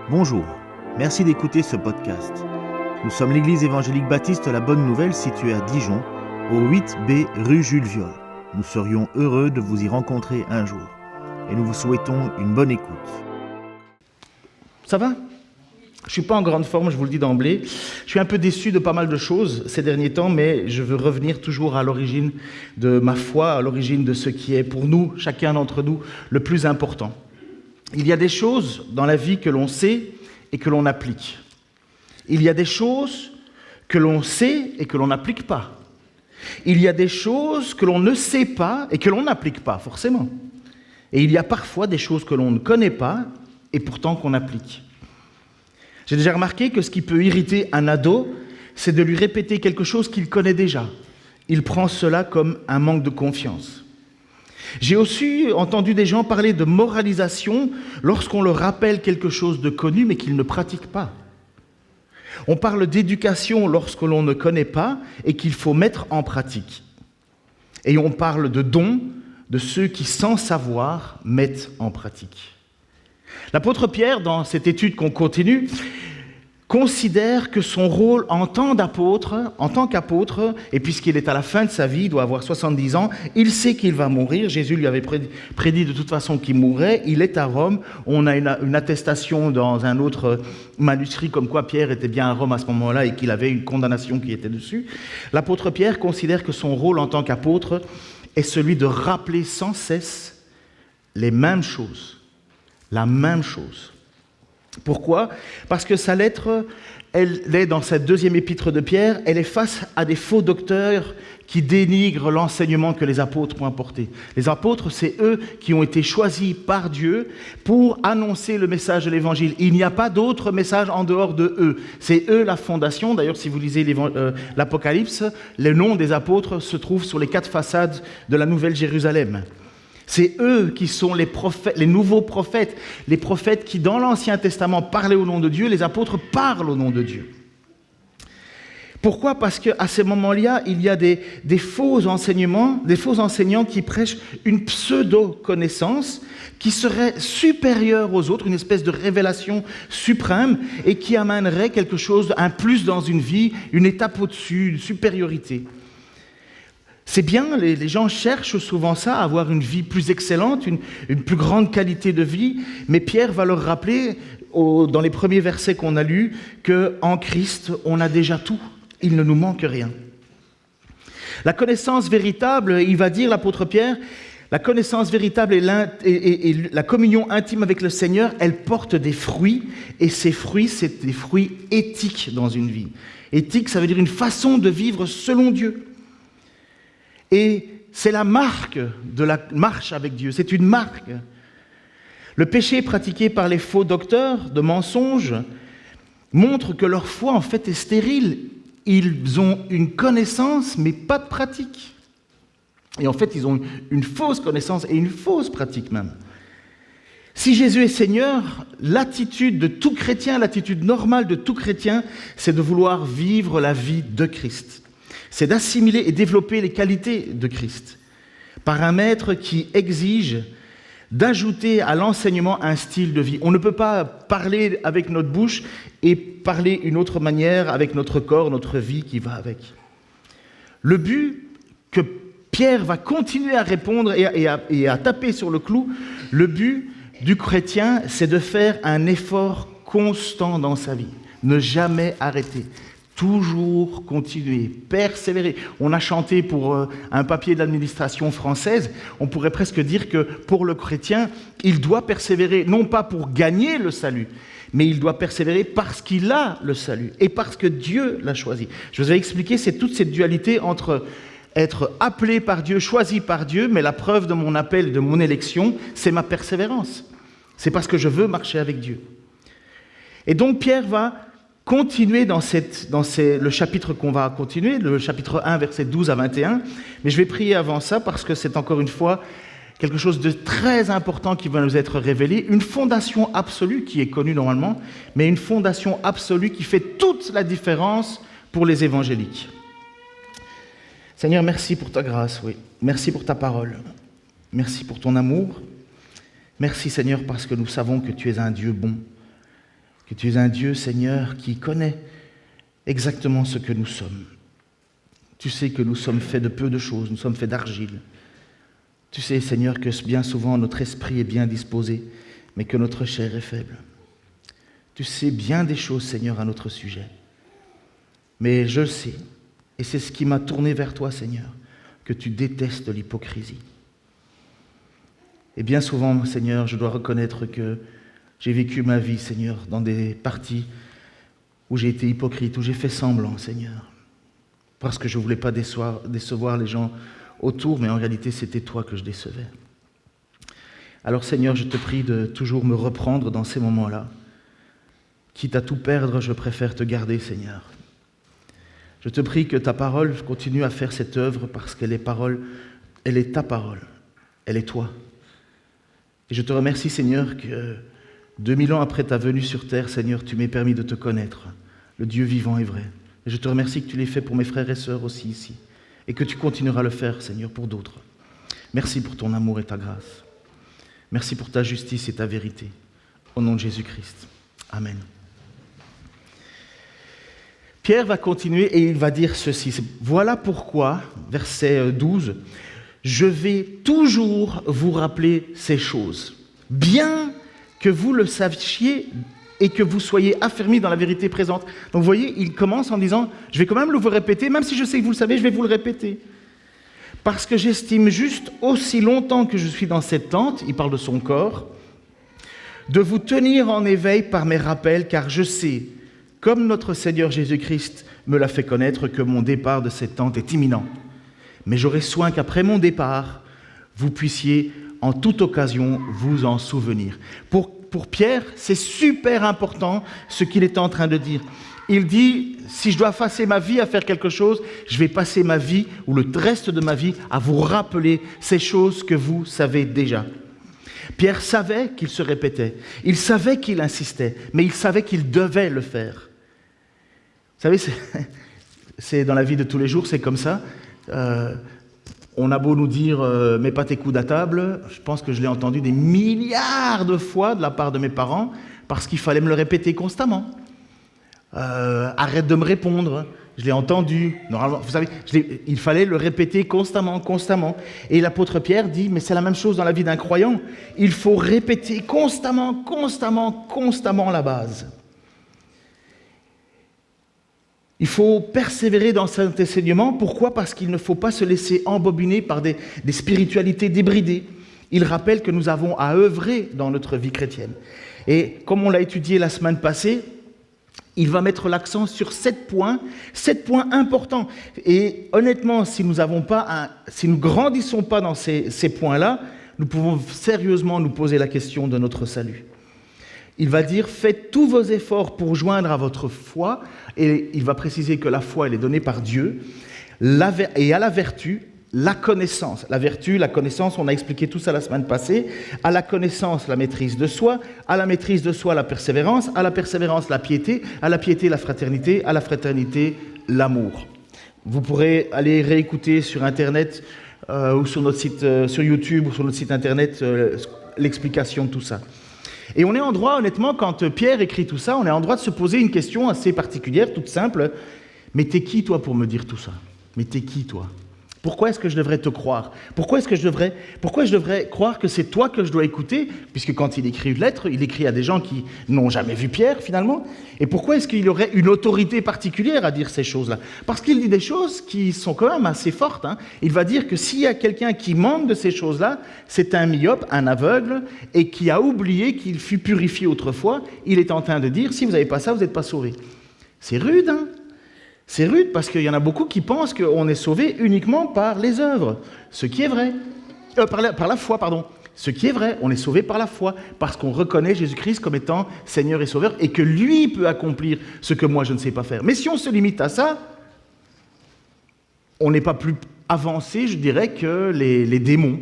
Bonjour, merci d'écouter ce podcast. Nous sommes l'église évangélique baptiste La Bonne Nouvelle située à Dijon, au 8B rue Jules Viol. Nous serions heureux de vous y rencontrer un jour et nous vous souhaitons une bonne écoute. Ça va ? Je ne suis pas en grande forme, je vous le dis d'emblée. Je suis un peu déçu de pas mal de choses ces derniers temps, mais je veux revenir toujours à l'origine de ma foi, à l'origine de ce qui est pour nous, chacun d'entre nous, le plus important. Il y a des choses dans la vie que l'on sait et que l'on applique. Il y a des choses que l'on sait et que l'on n'applique pas. Il y a des choses que l'on ne sait pas et que l'on n'applique pas, forcément. Et il y a parfois des choses que l'on ne connaît pas et pourtant qu'on applique. J'ai déjà remarqué que ce qui peut irriter un ado, c'est de lui répéter quelque chose qu'il connaît déjà. Il prend cela comme un manque de confiance. J'ai aussi entendu des gens parler de moralisation lorsqu'on leur rappelle quelque chose de connu mais qu'ils ne pratiquent pas. On parle d'éducation lorsque l'on ne connaît pas et qu'il faut mettre en pratique. Et on parle de dons de ceux qui, sans savoir, mettent en pratique. L'apôtre Pierre, dans cette étude qu'on continue, considère que son rôle en tant qu'apôtre, et puisqu'il est à la fin de sa vie, il doit avoir 70 ans, il sait qu'il va mourir. Jésus lui avait prédit de toute façon qu'il mourrait. Il est à Rome. On a une attestation dans un autre manuscrit comme quoi Pierre était bien à Rome à ce moment-là et qu'il avait une condamnation qui était dessus. L'apôtre Pierre considère que son rôle en tant qu'apôtre est celui de rappeler sans cesse les mêmes choses. La même chose. Pourquoi ? Parce que sa lettre, elle est dans cette deuxième épître de Pierre, elle est face à des faux docteurs qui dénigrent l'enseignement que les apôtres ont apporté. Les apôtres, c'est eux qui ont été choisis par Dieu pour annoncer le message de l'Évangile. Il n'y a pas d'autre message en dehors de eux. C'est eux la fondation. D'ailleurs, si vous lisez l'Apocalypse, le nom des apôtres se trouve sur les 4 façades de la Nouvelle Jérusalem. C'est eux qui sont les prophètes, les nouveaux prophètes, les prophètes qui, dans l'Ancien Testament, parlaient au nom de Dieu, les apôtres parlent au nom de Dieu. Pourquoi ? Parce qu'à ces moments-là, il y a des faux enseignements, des faux enseignants qui prêchent une pseudo-connaissance qui serait supérieure aux autres, une espèce de révélation suprême et qui amènerait quelque chose, un plus dans une vie, une étape au-dessus, une supériorité. C'est bien, les gens cherchent souvent ça, à avoir une vie plus excellente, une plus grande qualité de vie, mais Pierre va leur rappeler, dans les premiers versets qu'on a lus, qu'en Christ, on a déjà tout, il ne nous manque rien. La connaissance véritable, il va dire l'apôtre Pierre, la connaissance véritable et la communion intime avec le Seigneur, elle porte des fruits, et ces fruits, c'est des fruits éthiques dans une vie. Éthique, ça veut dire une façon de vivre selon Dieu. Et c'est la marque de la marche avec Dieu, c'est une marque. Le péché pratiqué par les faux docteurs de mensonges montre que leur foi en fait est stérile. Ils ont une connaissance mais pas de pratique. Et en fait, ils ont une fausse connaissance et une fausse pratique même. Si Jésus est Seigneur, l'attitude de tout chrétien, l'attitude normale de tout chrétien, c'est de vouloir vivre la vie de Christ. C'est d'assimiler et développer les qualités de Christ par un maître qui exige d'ajouter à l'enseignement un style de vie. On ne peut pas parler avec notre bouche et parler une autre manière avec notre corps, notre vie qui va avec. Le but que Pierre va continuer à répondre et à taper sur le clou, le but du chrétien, c'est de faire un effort constant dans sa vie, ne jamais arrêter. Toujours continuer, persévérer. On a chanté pour un papier de l'administration française, on pourrait presque dire que pour le chrétien, il doit persévérer, non pas pour gagner le salut, mais il doit persévérer parce qu'il a le salut et parce que Dieu l'a choisi. Je vous ai expliqué, c'est toute cette dualité entre être appelé par Dieu, choisi par Dieu, mais la preuve de mon appel, de mon élection, c'est ma persévérance. C'est parce que je veux marcher avec Dieu. Et donc Pierre va continuer dans le chapitre qu'on va continuer, le chapitre 1, versets 12 à 21. Mais je vais prier avant ça parce que c'est encore une fois quelque chose de très important qui va nous être révélé. Une fondation absolue qui est connue normalement, mais une fondation absolue qui fait toute la différence pour les évangéliques. Seigneur, merci pour ta grâce, oui. Merci pour ta parole. Merci pour ton amour. Merci Seigneur parce que nous savons que tu es un Dieu bon. que tu es un Dieu, Seigneur, qui connaît exactement ce que nous sommes. Tu sais que nous sommes faits de peu de choses, nous sommes faits d'argile. Tu sais, Seigneur, que bien souvent notre esprit est bien disposé, mais que notre chair est faible. Tu sais bien des choses, Seigneur, à notre sujet. Mais je sais, et c'est ce qui m'a tourné vers toi, Seigneur, que tu détestes l'hypocrisie. Et bien souvent, Seigneur, je dois reconnaître que j'ai vécu ma vie, Seigneur, dans des parties où j'ai été hypocrite, où j'ai fait semblant, Seigneur, parce que je ne voulais pas décevoir les gens autour, mais en réalité, c'était toi que je décevais. Alors, Seigneur, je te prie de toujours me reprendre dans ces moments-là. Quitte à tout perdre, je préfère te garder, Seigneur. Je te prie que ta parole continue à faire cette œuvre parce qu'elle est parole, elle est ta parole, elle est toi. Et je te remercie, Seigneur, que 2000 ans après ta venue sur terre, Seigneur, tu m'aies permis de te connaître, le Dieu vivant et vrai. Et je te remercie que tu l'aies fait pour mes frères et sœurs aussi ici, et que tu continueras à le faire, Seigneur, pour d'autres. Merci pour ton amour et ta grâce. Merci pour ta justice et ta vérité. Au nom de Jésus-Christ. Amen. Pierre va continuer et il va dire ceci. Voilà pourquoi, verset 12, je vais toujours vous rappeler ces choses, bien que vous le sachiez et que vous soyez affermis dans la vérité présente. Donc vous voyez, il commence en disant, je vais quand même vous répéter, même si je sais que vous le savez, je vais vous le répéter. Parce que j'estime juste aussi longtemps que je suis dans cette tente, il parle de son corps, de vous tenir en éveil par mes rappels, car je sais, comme notre Seigneur Jésus-Christ me l'a fait connaître, que mon départ de cette tente est imminent. Mais j'aurai soin qu'après mon départ, vous puissiez en toute occasion vous en souvenir. Pour Pierre, c'est super important ce qu'il est en train de dire. Il dit, si je dois passer ma vie à faire quelque chose, je vais passer ma vie, ou le reste de ma vie, à vous rappeler ces choses que vous savez déjà. Pierre savait qu'il se répétait, il savait qu'il insistait, mais il savait qu'il devait le faire. Vous savez, c'est dans la vie de tous les jours, c'est comme ça. On a beau nous dire « mets pas tes coudes à table », je pense que je l'ai entendu des milliards de fois de la part de mes parents, parce qu'il fallait me le répéter constamment. Arrête de me répondre, je l'ai entendu. Normalement, vous savez, il fallait le répéter constamment. Et l'apôtre Pierre dit, mais c'est la même chose dans la vie d'un croyant. Il faut répéter constamment la base. Il faut persévérer dans cet enseignement. Pourquoi ? Parce qu'il ne faut pas se laisser embobiner par des spiritualités débridées. Il rappelle que nous avons à œuvrer dans notre vie chrétienne. Et comme on l'a étudié la semaine passée, il va mettre l'accent sur 7 points importants. Et honnêtement, si nous grandissons pas dans ces points-là, nous pouvons sérieusement nous poser la question de notre salut. Il va dire, faites tous vos efforts pour joindre à votre foi, et il va préciser que la foi, elle est donnée par Dieu, et à la vertu, la connaissance. La vertu, la connaissance, on a expliqué tout ça la semaine passée. À la connaissance, la maîtrise de soi. À la maîtrise de soi, la persévérance. À la persévérance, la piété. À la piété, la fraternité. À la fraternité, l'amour. Vous pourrez aller réécouter sur Internet ou sur notre site, sur YouTube ou sur notre site Internet l'explication de tout ça. Et on est en droit, honnêtement, quand Pierre écrit tout ça, on est en droit de se poser une question assez particulière, toute simple. Mais t'es qui, toi, pour me dire tout ça ? Mais t'es qui, toi ? Pourquoi est-ce que je devrais te croire ? Pourquoi je devrais croire que c'est toi que je dois écouter ? Puisque quand il écrit une lettre, il écrit à des gens qui n'ont jamais vu Pierre, finalement. Et pourquoi est-ce qu'il aurait une autorité particulière à dire ces choses-là ? Parce qu'il dit des choses qui sont quand même assez fortes. Il va dire que s'il y a quelqu'un qui manque de ces choses-là, c'est un myope, un aveugle, et qui a oublié qu'il fut purifié autrefois. Il est en train de dire, si vous n'avez pas ça, vous n'êtes pas sauvé. C'est rude, hein ? C'est rude parce qu'il y en a beaucoup qui pensent qu'on est sauvé uniquement par les œuvres, ce qui est vrai. Par la foi, pardon. Ce qui est vrai, on est sauvé par la foi, parce qu'on reconnaît Jésus-Christ comme étant Seigneur et Sauveur, et que lui peut accomplir ce que moi je ne sais pas faire. Mais si on se limite à ça, on n'est pas plus avancé, je dirais, que les démons.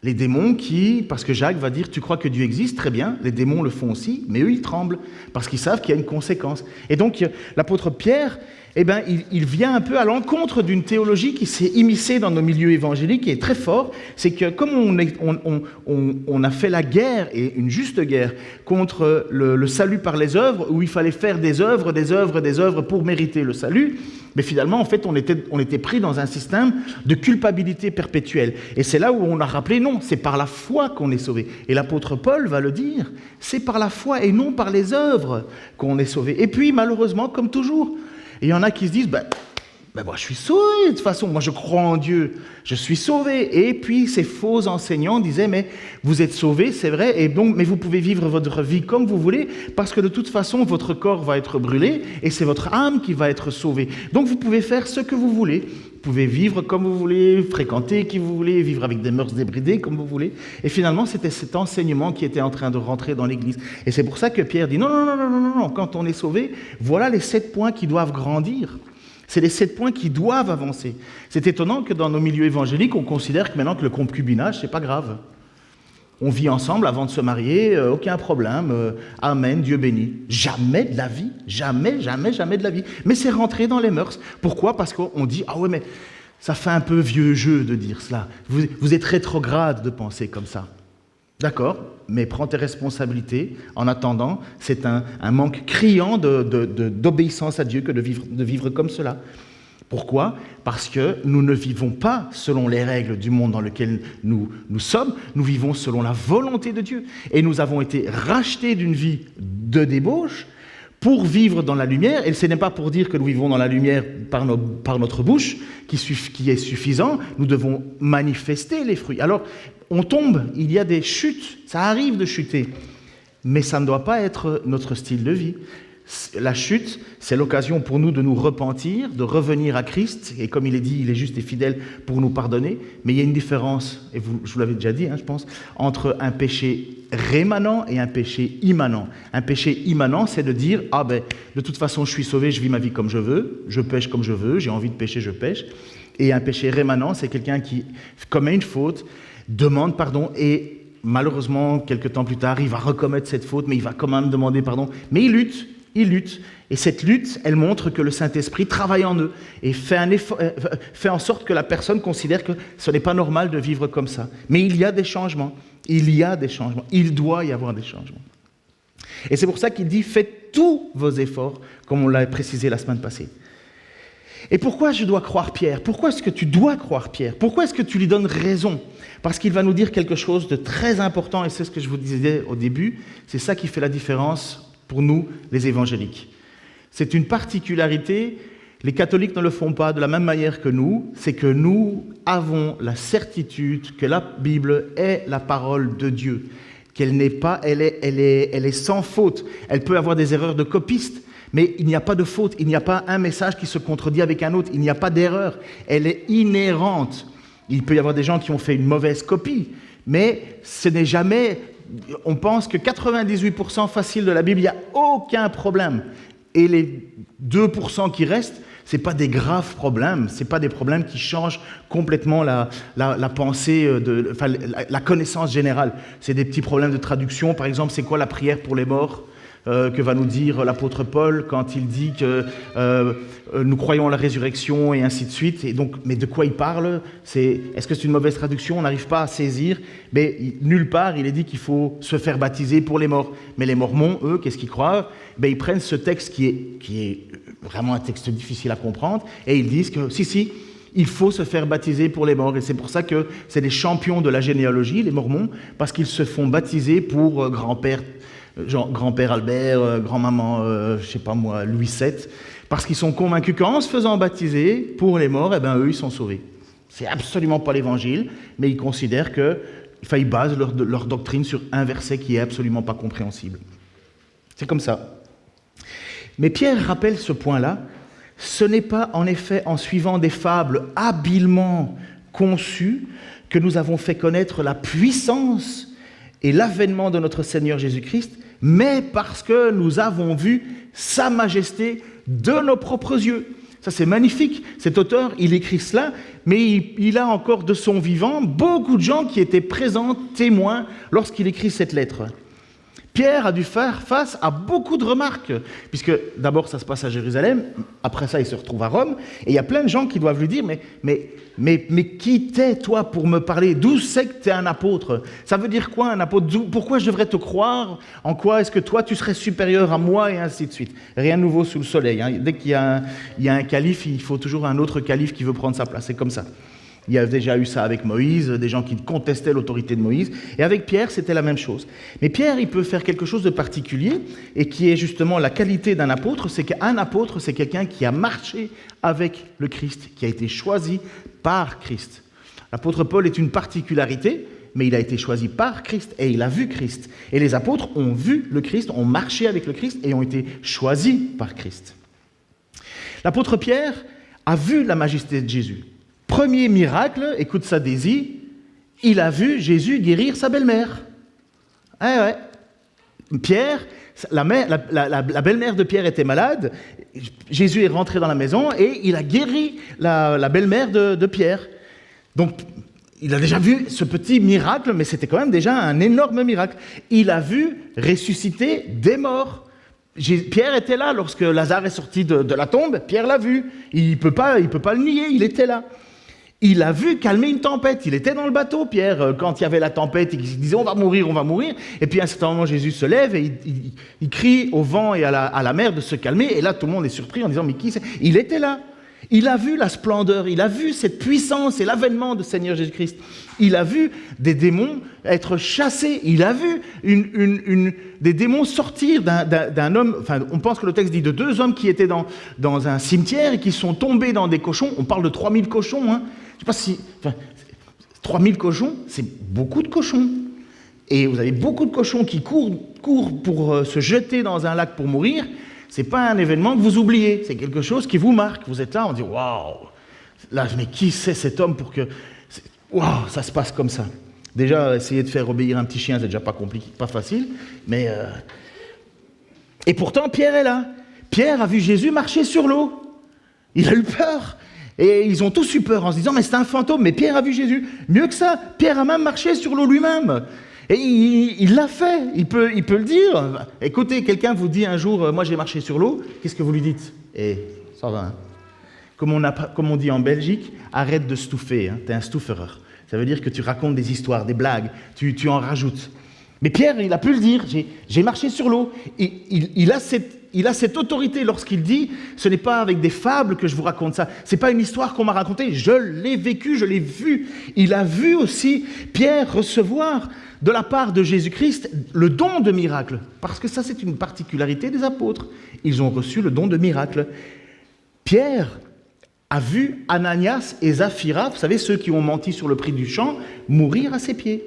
Les démons qui, parce que Jacques va dire, tu crois que Dieu existe, très bien, les démons le font aussi, mais eux ils tremblent, parce qu'ils savent qu'il y a une conséquence. Et donc l'apôtre Pierre eh bien, il vient un peu à l'encontre d'une théologie qui s'est immiscée dans nos milieux évangéliques et est très fort. C'est que comme on a fait la guerre, et une juste guerre, contre le salut par les œuvres, où il fallait faire des œuvres pour mériter le salut, mais finalement, en fait, on était pris dans un système de culpabilité perpétuelle. Et c'est là où on a rappelé, non, c'est par la foi qu'on est sauvé. Et l'apôtre Paul va le dire, c'est par la foi et non par les œuvres qu'on est sauvé. Et puis, malheureusement, comme toujours, il y en a qui se disent, moi je suis sauvé, de toute façon, moi je crois en Dieu, je suis sauvé. Et puis ces faux enseignants disaient, mais vous êtes sauvés, c'est vrai, et donc, mais vous pouvez vivre votre vie comme vous voulez, parce que de toute façon, votre corps va être brûlé, et c'est votre âme qui va être sauvée. Donc vous pouvez faire ce que vous voulez. Vous pouvez vivre comme vous voulez, fréquenter qui vous voulez, vivre avec des mœurs débridées comme vous voulez. Et finalement, c'était cet enseignement qui était en train de rentrer dans l'Église. Et c'est pour ça que Pierre dit, non, quand on est sauvé, voilà les 7 points qui doivent grandir. C'est les 7 points qui doivent avancer. C'est étonnant que dans nos milieux évangéliques, on considère que maintenant que le concubinage, c'est pas grave. On vit ensemble avant de se marier, aucun problème, amen, Dieu béni. Jamais de la vie, jamais de la vie. Mais c'est rentré dans les mœurs. Pourquoi ? Parce qu'on dit, ah ouais, mais ça fait un peu vieux jeu de dire cela. Vous êtes rétrograde de penser comme ça. D'accord, mais prends tes responsabilités. En attendant, c'est un manque criant d'obéissance à Dieu que de vivre comme cela. Pourquoi ? Parce que nous ne vivons pas selon les règles du monde dans lequel nous sommes, nous vivons selon la volonté de Dieu. Et nous avons été rachetés d'une vie de débauche pour vivre dans la lumière. Et ce n'est pas pour dire que nous vivons dans la lumière par notre bouche, qui est suffisant. Nous devons manifester les fruits. Alors, on tombe, il y a des chutes, ça arrive de chuter, mais ça ne doit pas être notre style de vie. La chute, c'est l'occasion pour nous de nous repentir, de revenir à Christ, et comme il est dit, il est juste et fidèle pour nous pardonner, mais il y a une différence, et je vous l'avais déjà dit, je pense, entre un péché rémanent et un péché immanent. Un péché immanent, c'est de dire, de toute façon, je suis sauvé, je vis ma vie comme je veux, je pêche comme je veux, j'ai envie de pécher, je pêche. Et un péché rémanent, c'est quelqu'un qui commet une faute, demande pardon, et malheureusement, quelques temps plus tard, il va recommettre cette faute, mais il va quand même demander pardon. Mais il lutte. Et cette lutte, elle montre que le Saint-Esprit travaille en eux et fait en sorte que la personne considère que ce n'est pas normal de vivre comme ça. Mais il y a des changements. Il doit y avoir des changements. Et c'est pour ça qu'il dit, faites tous vos efforts, comme on l'a précisé la semaine passée. Et pourquoi je dois croire Pierre ? Pourquoi est-ce que tu dois croire Pierre ? Pourquoi est-ce que tu lui donnes raison ? Parce qu'il va nous dire quelque chose de très important, et c'est ce que je vous disais au début, c'est ça qui fait la différence pour nous, les évangéliques. C'est une particularité, les catholiques ne le font pas de la même manière que nous, c'est que nous avons la certitude que la Bible est la parole de Dieu, qu'elle n'est pas, elle est sans faute. Elle peut avoir des erreurs de copiste, mais il n'y a pas de faute, il n'y a pas un message qui se contredit avec un autre, il n'y a pas d'erreur, elle est inhérente. Il peut y avoir des gens qui ont fait une mauvaise copie, mais ce n'est jamais... On pense que 98% facile de la Bible, il n'y a aucun problème. Et les 2% qui restent, ce n'est pas des graves problèmes, ce n'est pas des problèmes qui changent complètement la pensée, la connaissance générale. C'est des petits problèmes de traduction. Par exemple, c'est quoi la prière pour les morts que va nous dire l'apôtre Paul quand il dit que nous croyons à la résurrection et ainsi de suite. Et donc, mais de quoi il parle ? Est-ce que c'est une mauvaise traduction ? On n'arrive pas à saisir. Mais nulle part, il est dit qu'il faut se faire baptiser pour les morts. Mais les Mormons, eux, qu'est-ce qu'ils croient ? Ils prennent ce texte qui est vraiment un texte difficile à comprendre et ils disent que si, il faut se faire baptiser pour les morts. Et c'est pour ça que c'est des champions de la généalogie, les Mormons, parce qu'ils se font baptiser pour grand-père Albert, grand-maman, Louis VII, parce qu'ils sont convaincus qu'en se faisant baptiser pour les morts, eux, ils sont sauvés. C'est absolument pas l'évangile, mais ils considèrent qu'ils basent leur doctrine sur un verset qui est absolument pas compréhensible. C'est comme ça. Mais Pierre rappelle ce point-là, ce n'est pas en effet en suivant des fables habilement conçues que nous avons fait connaître la puissance et l'avènement de notre Seigneur Jésus-Christ, mais parce que nous avons vu sa majesté de nos propres yeux. Ça, c'est magnifique. Cet auteur, il écrit cela, mais il a encore de son vivant beaucoup de gens qui étaient présents, témoins, lorsqu'il écrit cette lettre. Pierre a dû faire face à beaucoup de remarques, puisque d'abord ça se passe à Jérusalem, après ça il se retrouve à Rome, et il y a plein de gens qui doivent lui dire mais qui t'es toi pour me parler? D'où c'est que tu es un apôtre? Ça veut dire quoi un apôtre? Pourquoi je devrais te croire? En quoi est-ce que toi tu serais supérieur à moi? Et ainsi de suite. Rien de nouveau sous le soleil. Hein. Dès qu'il y a un calife, il faut toujours un autre calife qui veut prendre sa place. C'est comme ça. Il y a déjà eu ça avec Moïse, des gens qui contestaient l'autorité de Moïse. Et avec Pierre, c'était la même chose. Mais Pierre, il peut faire quelque chose de particulier, et qui est justement la qualité d'un apôtre. C'est qu'un apôtre, c'est quelqu'un qui a marché avec le Christ, qui a été choisi par Christ. L'apôtre Paul est une particularité, mais il a été choisi par Christ, et il a vu Christ. Et les apôtres ont vu le Christ, ont marché avec le Christ, et ont été choisis par Christ. L'apôtre Pierre a vu la majesté de Jésus. Premier miracle, écoute ça Daisy, il a vu Jésus guérir sa belle-mère. Ouais. Pierre, la belle-mère de Pierre était malade, Jésus est rentré dans la maison et il a guéri la belle-mère de Pierre. Donc, il a déjà vu ce petit miracle, mais c'était quand même déjà un énorme miracle. Il a vu ressusciter des morts. Pierre était là lorsque Lazare est sorti de la tombe, Pierre l'a vu. Il peut pas le nier, il était là. Il a vu calmer une tempête. Il était dans le bateau, Pierre, quand il y avait la tempête. Il disait, on va mourir. Et puis à un certain moment, Jésus se lève et il crie au vent et à la mer de se calmer. Et là, tout le monde est surpris en disant, mais qui c'est? Il était là. Il a vu la splendeur. Il a vu cette puissance et l'avènement du Seigneur Jésus-Christ. Il a vu des démons être chassés. Il a vu des démons sortir d'un homme. Enfin, on pense que le texte dit de 2 hommes qui étaient dans un cimetière et qui sont tombés dans des cochons. On parle de 3000 cochons, hein. Je ne sais pas si... 3000 cochons, c'est beaucoup de cochons. Et vous avez beaucoup de cochons qui courent pour se jeter dans un lac pour mourir. Ce n'est pas un événement que vous oubliez. C'est quelque chose qui vous marque. Vous êtes là, on dit « Waouh !» Là, mais qui c'est cet homme pour que... Waouh, ça se passe comme ça. Déjà, essayer de faire obéir un petit chien, c'est déjà pas compliqué, pas facile. Mais... Et pourtant, Pierre est là. Pierre a vu Jésus marcher sur l'eau. Il a eu peur. Et ils ont tous eu peur en se disant, mais c'est un fantôme, mais Pierre a vu Jésus. Mieux que ça, Pierre a même marché sur l'eau lui-même. Et il l'a fait, il peut le dire. Écoutez, quelqu'un vous dit un jour, moi j'ai marché sur l'eau, qu'est-ce que vous lui dites? Eh, ça va, hein. Comme on dit en Belgique, arrête de stouffer, hein. T'es un stouffereur. Ça veut dire que tu racontes des histoires, des blagues, tu en rajoutes. Mais Pierre, il a pu le dire, j'ai marché sur l'eau. Il a cette autorité lorsqu'il dit, ce n'est pas avec des fables que je vous raconte ça, ce n'est pas une histoire qu'on m'a racontée, je l'ai vécu, je l'ai vu. Il a vu aussi Pierre recevoir de la part de Jésus-Christ le don de miracle, parce que ça c'est une particularité des apôtres, ils ont reçu le don de miracle. Pierre a vu Ananias et Saphira, vous savez ceux qui ont menti sur le prix du champ, mourir à ses pieds.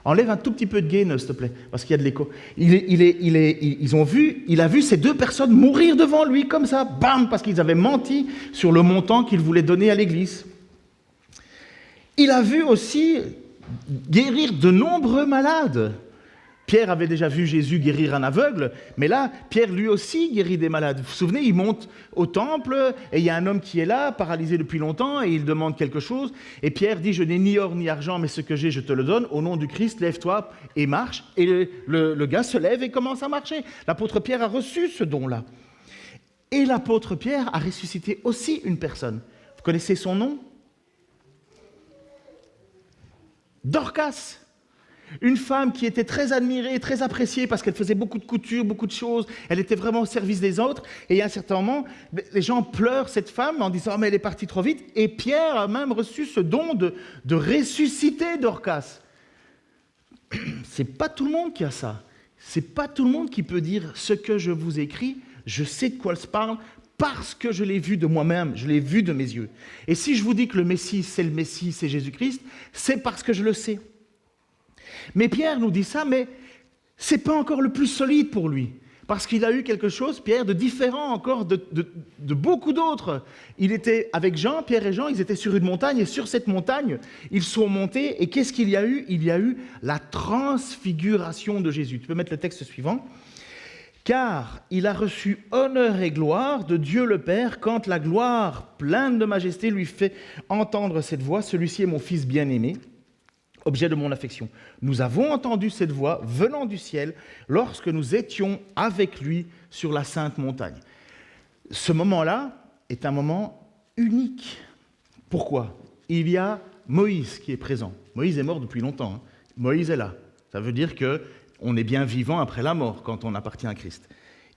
Enlève un tout petit peu de gain, s'il te plaît, parce qu'il y a de l'écho. Il a vu ces 2 personnes mourir devant lui, comme ça, bam, parce qu'ils avaient menti sur le montant qu'ils voulaient donner à l'église. Il a vu aussi guérir de nombreux malades. Pierre avait déjà vu Jésus guérir un aveugle, mais là, Pierre lui aussi guérit des malades. Vous vous souvenez, il monte au temple, et il y a un homme qui est là, paralysé depuis longtemps, et il demande quelque chose, et Pierre dit, je n'ai ni or ni argent, mais ce que j'ai, je te le donne, au nom du Christ, lève-toi et marche, et le gars se lève et commence à marcher. L'apôtre Pierre a reçu ce don-là. Et l'apôtre Pierre a ressuscité aussi une personne. Vous connaissez son nom? Dorcas. Une femme qui était très admirée, très appréciée parce qu'elle faisait beaucoup de couture, beaucoup de choses. Elle était vraiment au service des autres. Et à un certain moment, les gens pleurent cette femme en disant « mais elle est partie trop vite ». Et Pierre a même reçu ce don de ressusciter Dorcas. C'est pas tout le monde qui a ça. C'est pas tout le monde qui peut dire « ce que je vous écris, je sais de quoi elle se parle parce que je l'ai vu de moi-même, je l'ai vu de mes yeux ». Et si je vous dis que le Messie, c'est Jésus-Christ, c'est parce que je le sais. Mais Pierre nous dit ça, mais ce n'est pas encore le plus solide pour lui. Parce qu'il a eu quelque chose, Pierre, de différent encore de beaucoup d'autres. Il était avec Jean, Pierre et Jean, ils étaient sur une montagne, et sur cette montagne, ils sont montés, et qu'est-ce qu'il y a eu? Il y a eu la transfiguration de Jésus. Tu peux mettre le texte suivant. Car il a reçu honneur et gloire de Dieu le Père, quand la gloire pleine de majesté lui fait entendre cette voix, celui-ci est mon fils bien-aimé, objet de mon affection. Nous avons entendu cette voix venant du ciel lorsque nous étions avec lui sur la sainte montagne. Ce moment-là est un moment unique. Pourquoi ? Il y a Moïse qui est présent. Moïse est mort depuis longtemps. Hein. Moïse est là. Ça veut dire qu'on est bien vivant après la mort quand on appartient à Christ.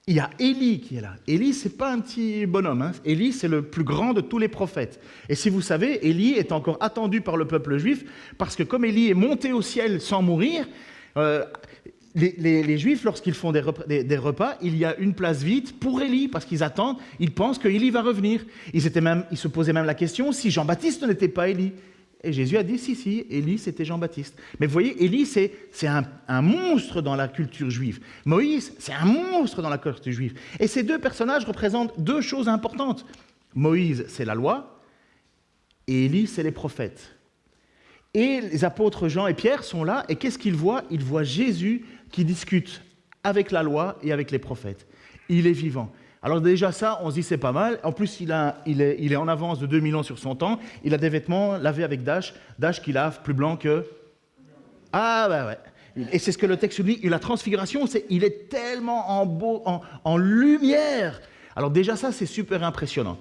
Il y a Élie qui est là. Élie, ce n'est pas un petit bonhomme. Hein. Élie, c'est le plus grand de tous les prophètes. Et si vous savez, Élie est encore attendu par le peuple juif parce que comme Élie est monté au ciel sans mourir, les Juifs, lorsqu'ils font des repas, il y a une place vide pour Élie parce qu'ils attendent, ils pensent qu'Élie va revenir. Ils se posaient même la question si Jean-Baptiste n'était pas Élie. Et Jésus a dit, si, Élie, c'était Jean-Baptiste. Mais vous voyez, Élie, c'est un monstre dans la culture juive. Moïse, c'est un monstre dans la culture juive. Et ces deux personnages représentent deux choses importantes. Moïse, c'est la loi, et Élie, c'est les prophètes. Et les apôtres Jean et Pierre sont là, et qu'est-ce qu'ils voient ? Ils voient Jésus qui discute avec la loi et avec les prophètes. Il est vivant. Alors déjà ça, on se dit c'est pas mal. En plus, il est en avance de 2000 ans sur son temps. Il a des vêtements lavés avec Dash qui lave plus blanc que... Ah bah ouais. Et c'est ce que le texte dit. La transfiguration, il est tellement en lumière. Alors déjà ça, c'est super impressionnant.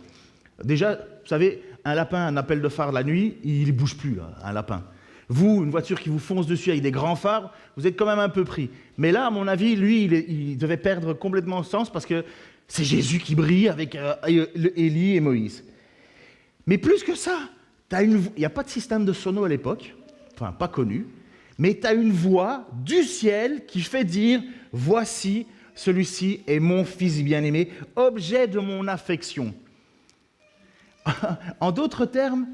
Déjà, vous savez, un lapin, un appel de phare la nuit, il ne bouge plus, là, un lapin. Vous, une voiture qui vous fonce dessus avec des grands phares, vous êtes quand même un peu pris. Mais là, à mon avis, lui, il devait perdre complètement le sens parce que c'est Jésus qui brille avec Élie et Moïse. Mais plus que ça, il n'y a pas de système de sono à l'époque, enfin pas connu, mais tu as une voix du ciel qui fait dire « Voici, celui-ci est mon fils bien-aimé, objet de mon affection ». En d'autres termes,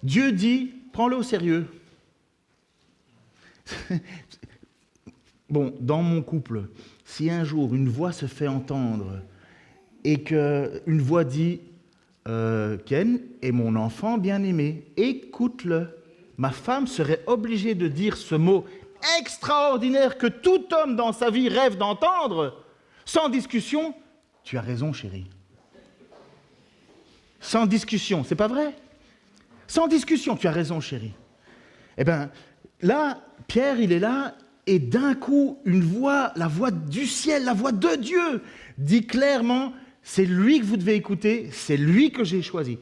Dieu dit « Prends-le au sérieux ». Bon, dans mon couple, si un jour une voix se fait entendre et qu'une voix dit Ken est mon enfant bien-aimé, écoute-le. Ma femme serait obligée de dire ce mot extraordinaire que tout homme dans sa vie rêve d'entendre, sans discussion. Tu as raison, chérie. Sans discussion, c'est pas vrai ? Sans discussion, tu as raison, chérie. Eh bien, là, Pierre, il est là, et d'un coup, une voix, la voix du ciel, la voix de Dieu, dit clairement, c'est lui que vous devez écouter, c'est lui que j'ai choisi.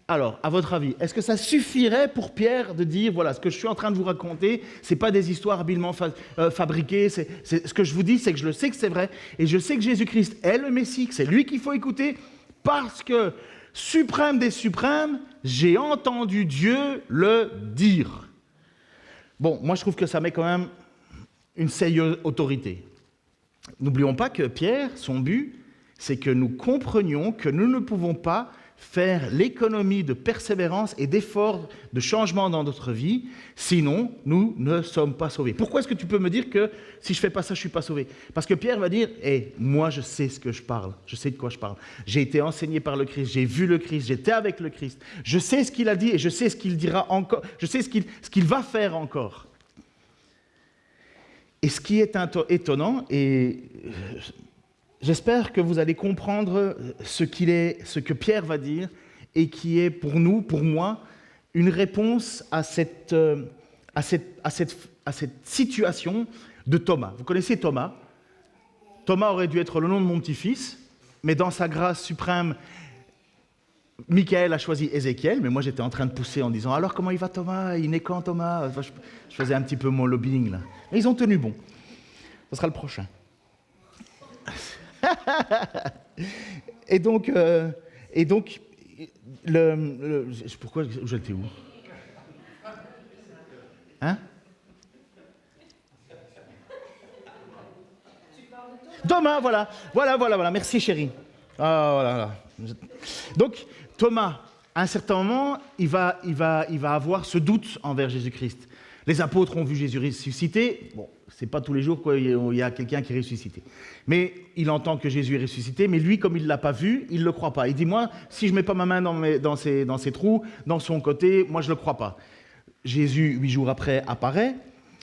Alors, à votre avis, est-ce que ça suffirait pour Pierre de dire, voilà, ce que je suis en train de vous raconter, ce n'est pas des histoires habilement fabriquées, ce que je vous dis, c'est que je le sais que c'est vrai, et je sais que Jésus-Christ est le Messie, que c'est lui qu'il faut écouter, parce que, suprême des suprêmes, j'ai entendu Dieu le dire. Bon, moi je trouve que ça met quand même une sérieuse autorité. N'oublions pas que Pierre, son but, c'est que nous comprenions que nous ne pouvons pas faire l'économie de persévérance et d'efforts de changement dans notre vie, sinon nous ne sommes pas sauvés. Pourquoi est-ce que tu peux me dire que si je ne fais pas ça, je ne suis pas sauvé ? Parce que Pierre va dire, moi je sais ce que je parle, je sais de quoi je parle. J'ai été enseigné par le Christ, j'ai vu le Christ, j'étais avec le Christ. Je sais ce qu'il a dit et je sais ce qu'il dira encore, je sais ce qu'il va faire encore. Et ce qui est étonnant, et j'espère que vous allez comprendre ce que Pierre va dire, et qui est pour nous, pour moi, une réponse à cette situation de Thomas. Vous connaissez Thomas ? Thomas aurait dû être le nom de mon petit-fils, mais dans sa grâce suprême, Michael a choisi Ézéchiel, mais moi j'étais en train de pousser en disant « Alors comment il va Thomas ? Il naît quand Thomas ?» Je faisais un petit peu mon lobbying là. Mais ils ont tenu bon. Ce sera le prochain. Et donc, pourquoi j'étais où ? Hein ? Thomas, voilà. Merci, chérie. Ah, voilà. Donc, Thomas, à un certain moment, il va avoir ce doute envers Jésus-Christ. Les apôtres ont vu Jésus ressuscité. Bon, c'est pas tous les jours qu'il y a quelqu'un qui est ressuscité. Mais il entend que Jésus est ressuscité, mais lui, comme il ne l'a pas vu, il ne le croit pas. Il dit, moi, si je ne mets pas ma main dans ses trous, dans son côté, moi, je ne le crois pas. Jésus, 8 jours après, apparaît.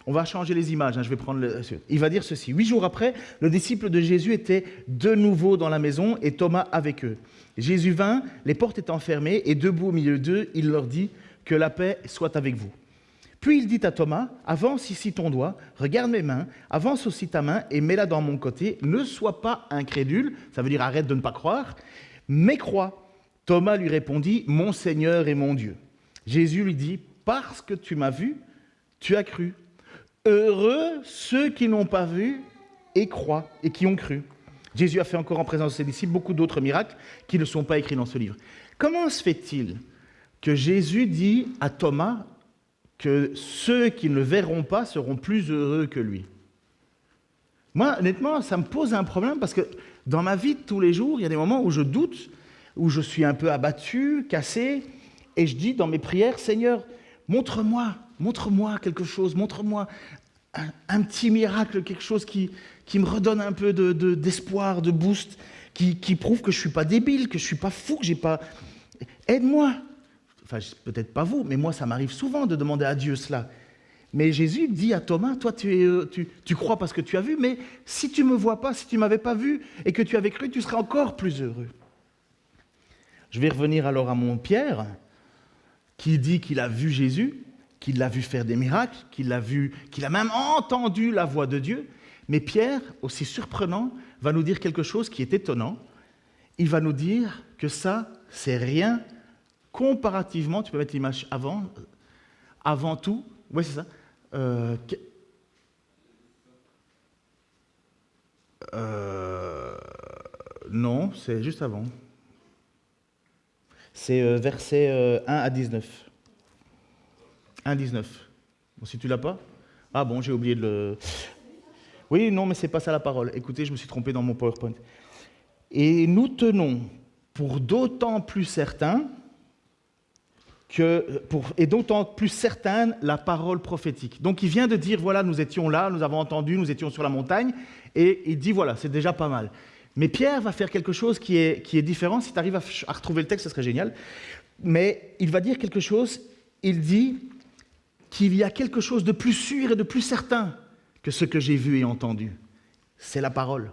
On va changer les images, je vais prendre il va dire ceci. 8 jours après, le disciple de Jésus était de nouveau dans la maison et Thomas avec eux. Jésus vint, les portes étant fermées, et debout au milieu d'eux, il leur dit « Que la paix soit avec vous ». Puis il dit à Thomas, avance ici ton doigt, regarde mes mains, avance aussi ta main et mets-la dans mon côté. Ne sois pas incrédule, ça veut dire arrête de ne pas croire, mais crois. Thomas lui répondit, mon Seigneur et mon Dieu. Jésus lui dit, parce que tu m'as vu, tu as cru. Heureux ceux qui n'ont pas vu et croient et qui ont cru. Jésus a fait encore en présence de ses disciples beaucoup d'autres miracles qui ne sont pas écrits dans ce livre. Comment se fait-il que Jésus dit à Thomas que ceux qui ne le verront pas seront plus heureux que lui? Moi, honnêtement, ça me pose un problème parce que dans ma vie de tous les jours, il y a des moments où je doute, où je suis un peu abattu, cassé, et je dis dans mes prières, Seigneur, montre-moi quelque chose, montre-moi un petit miracle, quelque chose qui me redonne un peu d'espoir, de boost, qui prouve que je ne suis pas débile, que je ne suis pas fou, que j'ai pas... Aide-moi. Enfin, peut-être pas vous, mais moi, ça m'arrive souvent de demander à Dieu cela. Mais Jésus dit à Thomas, toi, tu crois parce que tu as vu, mais si tu ne me vois pas, si tu ne m'avais pas vu et que tu avais cru, tu serais encore plus heureux. Je vais revenir alors à mon Pierre, qui dit qu'il a vu Jésus, qu'il l'a vu faire des miracles, qu'il a même entendu la voix de Dieu. Mais Pierre, aussi surprenant, va nous dire quelque chose qui est étonnant. Il va nous dire que ça, c'est rien comparativement, tu peux mettre l'image avant tout, oui c'est ça, non, c'est juste avant. C'est versets 1 à 19. 1, 19. Bon, si tu l'as pas. Ah bon, j'ai oublié de le... Oui, non, mais c'est pas ça la parole. Écoutez, je me suis trompé dans mon PowerPoint. Et nous tenons pour d'autant plus certains et d'autant plus certaine la parole prophétique. Donc il vient de dire, voilà, nous étions là, nous avons entendu, nous étions sur la montagne, et il dit, voilà, c'est déjà pas mal. Mais Pierre va faire quelque chose qui est différent. Si tu arrives à retrouver le texte, ce serait génial. Mais il va dire quelque chose, il dit qu'il y a quelque chose de plus sûr et de plus certain que ce que j'ai vu et entendu. C'est la parole.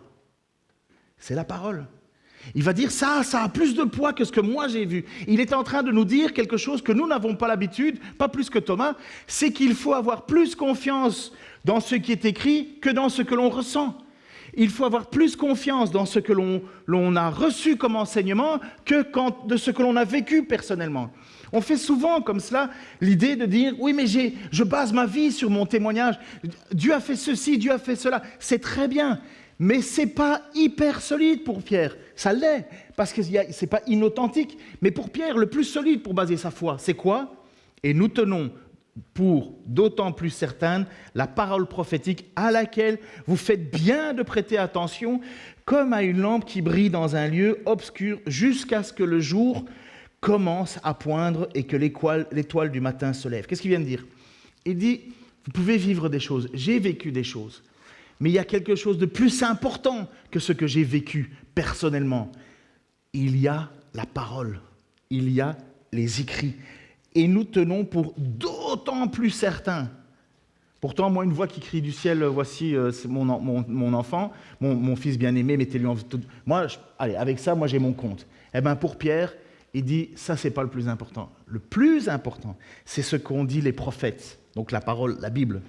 C'est la parole. Il va dire ça a plus de poids que ce que moi j'ai vu. Il est en train de nous dire quelque chose que nous n'avons pas l'habitude, pas plus que Thomas, c'est qu'il faut avoir plus confiance dans ce qui est écrit que dans ce que l'on ressent. Il faut avoir plus confiance dans ce que l'on a reçu comme enseignement que de ce que l'on a vécu personnellement. On fait souvent comme cela l'idée de dire « oui, mais je base ma vie sur mon témoignage. Dieu a fait ceci, Dieu a fait cela. » C'est très bien, mais ce n'est pas hyper solide pour Pierre. Ça l'est, parce que ce n'est pas inauthentique. Mais pour Pierre, le plus solide pour baser sa foi, c'est quoi? Et nous tenons pour d'autant plus certaine la parole prophétique à laquelle vous faites bien de prêter attention, comme à une lampe qui brille dans un lieu obscur jusqu'à ce que le jour commence à poindre et que l'étoile du matin se lève. Qu'est-ce qu'il vient de dire? Il dit, vous pouvez vivre des choses, j'ai vécu des choses, mais il y a quelque chose de plus important que ce que j'ai vécu personnellement. Il y a la parole, il y a les écrits. Et nous tenons pour d'autant plus certains. Pourtant, moi, une voix qui crie du ciel, voici c'est mon enfant, mon fils bien-aimé, mettez-lui en... Moi, allez, avec ça, moi, j'ai mon compte. Eh bien, pour Pierre, il dit, ça, c'est pas le plus important. Le plus important, c'est ce qu'ont dit les prophètes, donc la parole, la Bible.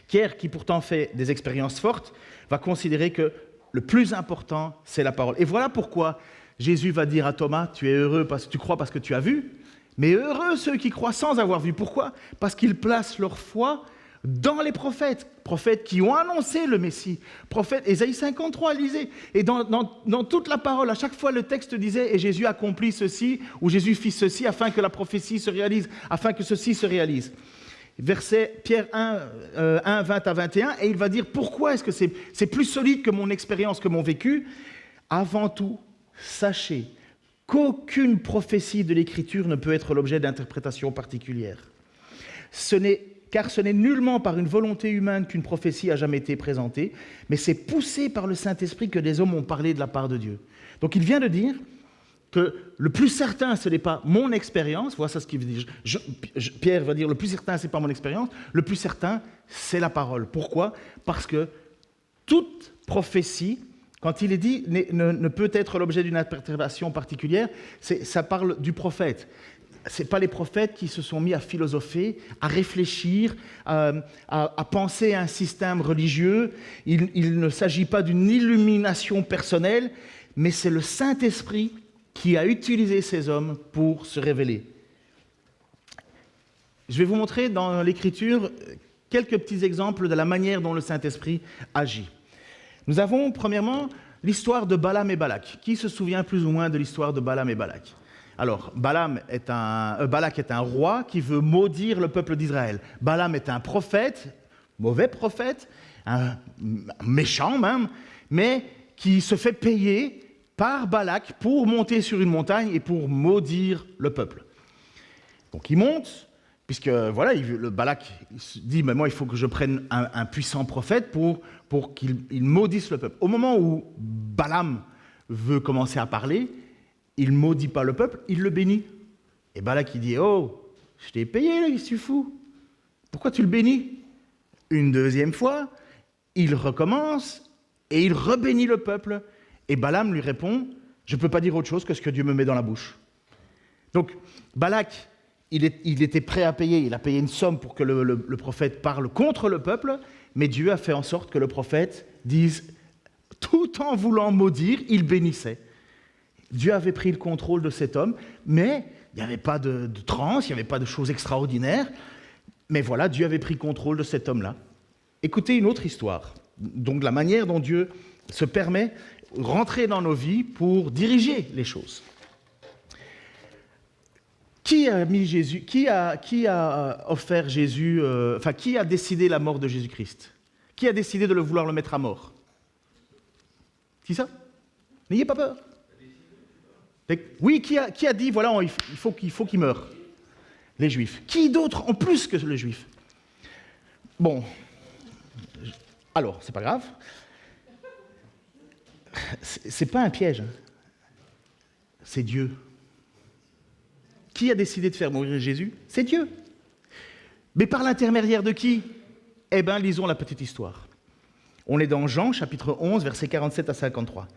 Pierre, qui pourtant fait des expériences fortes, va considérer que le plus important, c'est la parole. Et voilà pourquoi Jésus va dire à Thomas, tu es heureux parce que tu crois parce que tu as vu, mais heureux ceux qui croient sans avoir vu. Pourquoi? Parce qu'ils placent leur foi dans les prophètes qui ont annoncé le Messie. Prophète, Ésaïe 53, lisez. Et dans toute la parole, à chaque fois le texte disait « Et Jésus accomplit ceci » ou « Jésus fit ceci afin que la prophétie se réalise, afin que ceci se réalise ». Verset Pierre 1, 20 à 21, et il va dire « Pourquoi est-ce que c'est plus solide que mon expérience, que mon vécu ?» Avant tout, sachez qu'aucune prophétie de l'Écriture ne peut être l'objet d'interprétations particulières. Car ce n'est nullement par une volonté humaine qu'une prophétie a jamais été présentée, mais c'est poussé par le Saint-Esprit que des hommes ont parlé de la part de Dieu. Donc il vient de dire que le plus certain, ce n'est pas mon expérience, voilà ce qu'il veut dire. Pierre va dire, le plus certain, ce n'est pas mon expérience, le plus certain, c'est la parole. Pourquoi? Parce que toute prophétie, quand il est dit, ne peut être l'objet d'une interprétation particulière, ça parle du prophète. ce n'est pas les prophètes qui se sont mis à philosopher, à réfléchir, à penser à un système religieux. Il ne s'agit pas d'une illumination personnelle, mais c'est le Saint-Esprit qui a utilisé ces hommes pour se révéler. Je vais vous montrer dans l'Écriture quelques petits exemples de la manière dont le Saint-Esprit agit. Nous avons premièrement l'histoire de Balaam et Balak. Qui se souvient plus ou moins de l'histoire de Balaam et Balak ? Alors, Balak est un roi qui veut maudire le peuple d'Israël. Balaam est un prophète, mauvais prophète, un méchant même, mais qui se fait payer par Balak pour monter sur une montagne et pour maudire le peuple. Donc il monte, puisque voilà, le Balak se dit, mais moi il faut que je prenne un puissant prophète pour qu'il maudisse le peuple. Au moment où Balaam veut commencer à parler, il ne maudit pas le peuple, il le bénit. Et Balak, il dit, oh, je t'ai payé, là, qu'est-ce que tu fous ? Pourquoi tu le bénis ? Une deuxième fois, il recommence et il rebénit le peuple. Et Balaam lui répond, je ne peux pas dire autre chose que ce que Dieu me met dans la bouche. Donc, Balak, il était prêt à payer, il a payé une somme pour que le prophète parle contre le peuple, mais Dieu a fait en sorte que le prophète dise, tout en voulant maudire, il bénissait. Dieu avait pris le contrôle de cet homme, mais il n'y avait pas de transe, il n'y avait pas de choses extraordinaires. Mais voilà, Dieu avait pris contrôle de cet homme-là. Écoutez une autre histoire. Donc la manière dont Dieu se permet de rentrer dans nos vies pour diriger les choses. Qui a mis Jésus, qui a offert Jésus, qui a décidé la mort de Jésus-Christ ? Qui a décidé de vouloir le mettre à mort ? Qui ça ? N'ayez pas peur. Oui, qui a dit, voilà, il faut qu'il meure ? Les Juifs. Qui d'autre en plus que les Juifs ? Bon, alors, c'est pas grave. C'est pas un piège. C'est Dieu. Qui a décidé de faire mourir Jésus ? C'est Dieu. Mais par l'intermédiaire de qui ? Eh bien, lisons la petite histoire. On est dans Jean, chapitre 11, versets 47 à 53.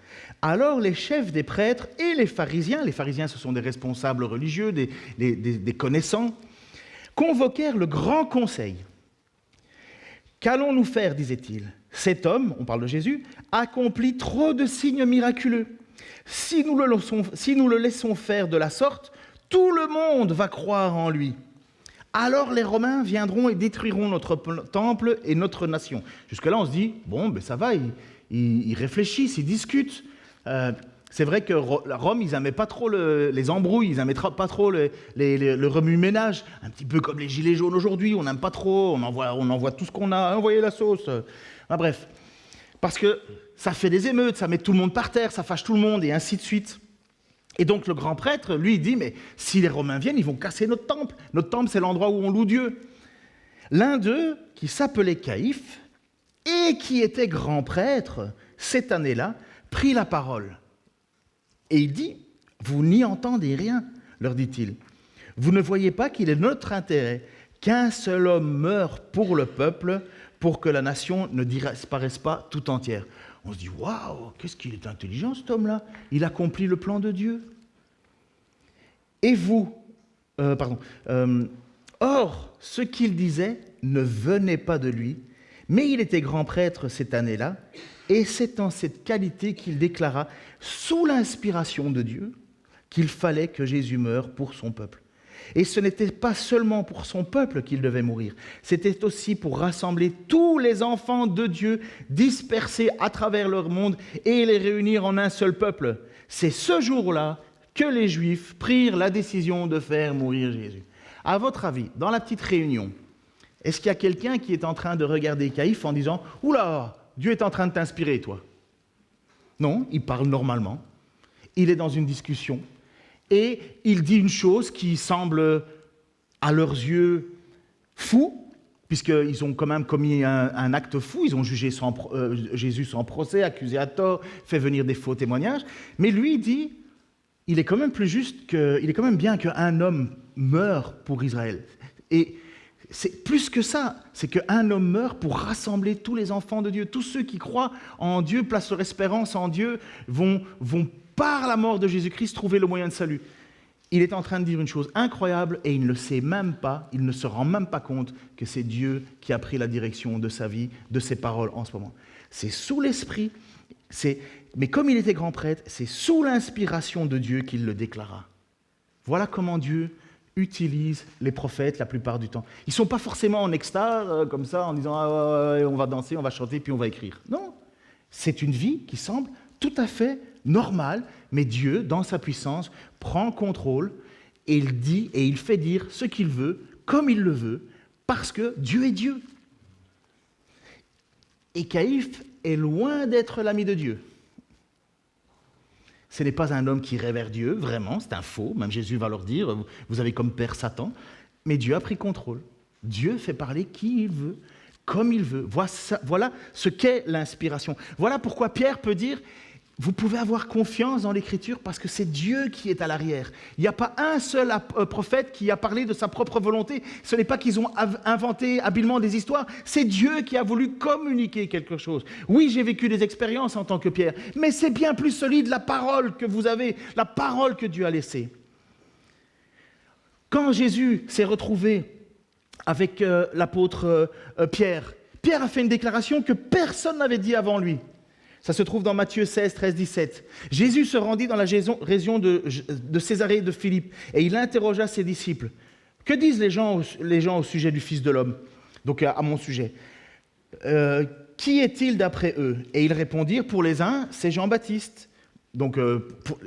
Alors les chefs des prêtres et les pharisiens ce sont des responsables religieux, des connaissants, convoquèrent le grand conseil. Qu'allons-nous faire, disait-il ? Cet homme, on parle de Jésus, accomplit trop de signes miraculeux. Si nous le laissons faire de la sorte, tout le monde va croire en lui. Alors les Romains viendront et détruiront notre temple et notre nation. Jusque-là, on se dit, bon, ben ça va, ils réfléchissent, ils discutent. C'est vrai que Rome, ils n'aimaient pas trop les embrouilles, ils n'aimaient pas trop le remue-ménage. Un petit peu comme les gilets jaunes aujourd'hui, on n'aime pas trop, on envoie tout ce qu'on a, envoyez la sauce. Bref, parce que ça fait des émeutes, ça met tout le monde par terre, ça fâche tout le monde, et ainsi de suite. Et donc le grand prêtre, lui, il dit, mais si les Romains viennent, ils vont casser notre temple. Notre temple, c'est l'endroit où on loue Dieu. L'un d'eux, qui s'appelait Caïphe, et qui était grand prêtre, cette année-là, prit la parole. Et il dit, vous n'y entendez rien, leur dit-il. Vous ne voyez pas qu'il est notre intérêt qu'un seul homme meure pour le peuple, pour que la nation ne disparaisse pas tout entière. On se dit, waouh, qu'est-ce qu'il est intelligent cet homme-là. Il accomplit le plan de Dieu. Et vous, or, ce qu'il disait ne venait pas de lui, mais il était grand prêtre cette année-là, et c'est en cette qualité qu'il déclara, sous l'inspiration de Dieu, qu'il fallait que Jésus meure pour son peuple. Et ce n'était pas seulement pour son peuple qu'il devait mourir, c'était aussi pour rassembler tous les enfants de Dieu dispersés à travers leur monde et les réunir en un seul peuple. C'est ce jour-là que les Juifs prirent la décision de faire mourir Jésus. À votre avis, dans la petite réunion, est-ce qu'il y a quelqu'un qui est en train de regarder Caïphe en disant « Oula, Dieu est en train de t'inspirer, toi ?» Non, il parle normalement. Il est dans une discussion. Et il dit une chose qui semble, à leurs yeux, fou, puisqu'ils ont quand même commis un acte fou. Ils ont jugé Jésus sans procès, accusé à tort, fait venir des faux témoignages. Mais lui, il dit, il est quand même il est quand même bien qu'un homme meure pour Israël. Et c'est plus que ça, c'est qu'un homme meurt pour rassembler tous les enfants de Dieu. Tous ceux qui croient en Dieu, placent leur espérance en Dieu, vont par la mort de Jésus-Christ, trouver le moyen de salut. il est en train de dire une chose incroyable et il ne le sait même pas, il ne se rend même pas compte que c'est Dieu qui a pris la direction de sa vie, de ses paroles en ce moment. C'est sous l'esprit, mais comme il était grand prêtre, c'est sous l'inspiration de Dieu qu'il le déclara. Voilà comment Dieu utilise les prophètes la plupart du temps. Ils ne sont pas forcément en extase, comme ça, en disant ah, on va danser, on va chanter, puis on va écrire. Non, c'est une vie qui semble tout à fait normale, mais Dieu, dans sa puissance, prend contrôle et il dit et il fait dire ce qu'il veut, comme il le veut, parce que Dieu est Dieu. Et Caïphe est loin d'être l'ami de Dieu. Ce n'est pas un homme qui irait vers Dieu, vraiment, c'est un faux. Même Jésus va leur dire, vous avez comme père Satan. Mais Dieu a pris contrôle. Dieu fait parler qui il veut, comme il veut. Voilà ce qu'est l'inspiration. Voilà pourquoi Pierre peut dire, vous pouvez avoir confiance dans l'Écriture parce que c'est Dieu qui est à l'arrière. Il n'y a pas un seul prophète qui a parlé de sa propre volonté. Ce n'est pas qu'ils ont inventé habilement des histoires. C'est Dieu qui a voulu communiquer quelque chose. Oui, j'ai vécu des expériences en tant que Pierre, mais c'est bien plus solide la parole que vous avez, la parole que Dieu a laissée. Quand Jésus s'est retrouvé avec l'apôtre Pierre, Pierre a fait une déclaration que personne n'avait dit avant lui. Ça se trouve dans Matthieu 16, 13, 17. Jésus se rendit dans la région de Césarée de Philippe et il interrogea ses disciples. Que disent les gens au sujet du Fils de l'homme? Donc à mon sujet. Qui est-il d'après eux? Et ils répondirent, pour les uns, c'est Jean-Baptiste. Donc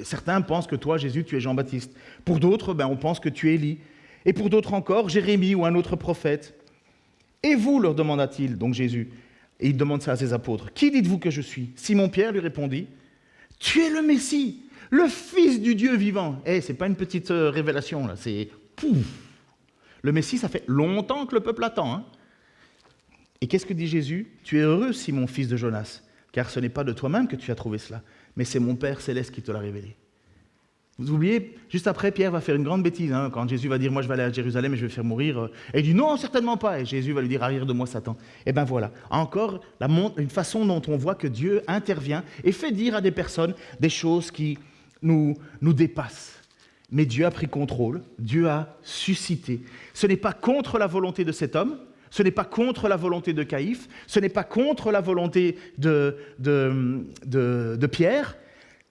certains pensent que toi, Jésus, tu es Jean-Baptiste. Pour d'autres, on pense que tu es Élie. Et pour d'autres encore, Jérémie ou un autre prophète. Et vous, leur demanda-t-il, donc Jésus. Et il demande ça à ses apôtres. Qui dites-vous que je suis? Simon-Pierre lui répondit, tu es le Messie, le Fils du Dieu vivant. C'est pas une petite révélation, là, c'est pouf. Le Messie, ça fait longtemps que le peuple attend. Hein. Et qu'est-ce que dit Jésus? Tu es heureux, Simon, fils de Jonas, car ce n'est pas de toi-même que tu as trouvé cela, mais c'est mon Père céleste qui te l'a révélé. Vous oubliez, juste après, Pierre va faire une grande bêtise, hein, quand Jésus va dire « Moi, je vais aller à Jérusalem et je vais faire mourir. » Et il dit « Non, certainement pas. » Et Jésus va lui dire « Arrière de moi, Satan. » Et bien voilà, encore une façon dont on voit que Dieu intervient et fait dire à des personnes des choses qui nous dépassent. Mais Dieu a pris contrôle, Dieu a suscité. Ce n'est pas contre la volonté de cet homme, ce n'est pas contre la volonté de Caïphe, ce n'est pas contre la volonté de Pierre,